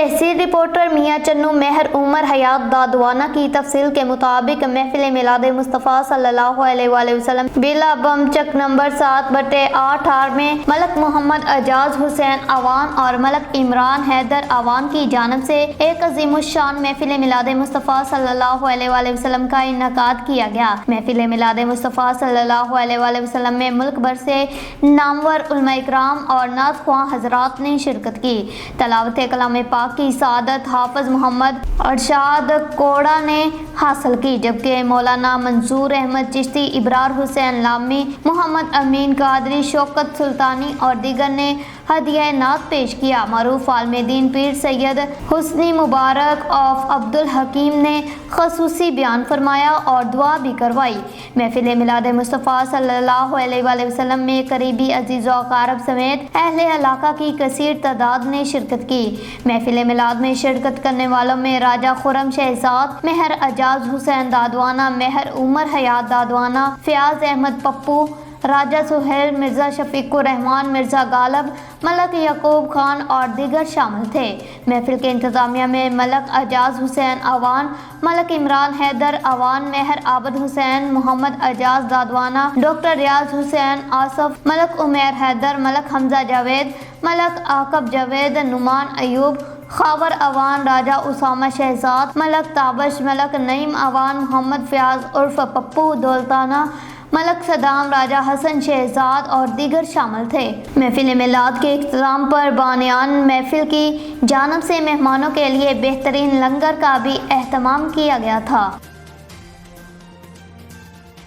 تحصیل reporter میاں چنو مہر عمر حیات دادوانہ کی تفصیل کے مطابق محفل میلاد مصطفیٰ صلی اللہ علیہ وآلہ وسلم بیلا بم چک نمبر 7/8 میں ملک محمد اعجاز حسین اوان اور ملک عمران حیدر اوان کی جانب سے ایک عظیم الشان محفل میلاد مصطفیٰ صلی اللہ علیہ وآلہ وسلم کا انعقاد کیا گیا۔ محفل میلاد مصطفیٰ صلی اللہ علیہ وآلہ وسلم میں ملک بھر سے نامور علماء اکرام اور نعت خواں حضرات نے شرکت کی۔ تلاوت کلام پاک کی سعادت حافظ محمد ارشاد کوڑا نے حاصل کی، جبکہ مولانا منصور احمد چشتی، ابرار حسین لامی، محمد امین قادری، شوکت سلطانی اور دیگر نے ہدیہ نعت پیش کیا۔ معروف عالم دین پیر سید حسنی مبارک آف عبد الحکیم نے خصوصی بیان فرمایا اور دعا بھی کروائی۔ محفل میلاد مصطفیٰ صلی اللہ علیہ وآلہ وسلم میں قریبی عزیز و اقارب سمیت اہل علاقہ کی کثیر تعداد نے شرکت کی۔ محفل میلاد میں شرکت کرنے والوں میں راجہ خرم شہزاد مہر اعجاز حسین دادوانہ، مہر عمر حیات دادوانہ، فیاض احمد پپو، راجہ سہیل مرزا، شفیق الرحمان مرزا غالب، ملک یعقوب خان اور دیگر شامل تھے۔ محفل کے انتظامیہ میں ملک اعجاز حسین اوان، ملک عمران حیدر اوان، مہر عابد حسین، محمد اعجاز دادوانہ، ڈاکٹر ریاض حسین آصف، ملک عمیر حیدر، ملک حمزہ جاوید، ملک عاقب جاوید، نعمان ایوب، خاور اوان، راجہ اسامہ شہزاد، ملک تابش، ملک نعیم اوان، محمد فیاض عرف پپو دولتانہ، ملک صدام، راجہ حسن شہزاد اور دیگر شامل تھے۔ محفل میلاد کے اختتام پر بانیان محفل کی جانب سے مہمانوں کے لیے بہترین لنگر کا بھی اہتمام کیا گیا تھا۔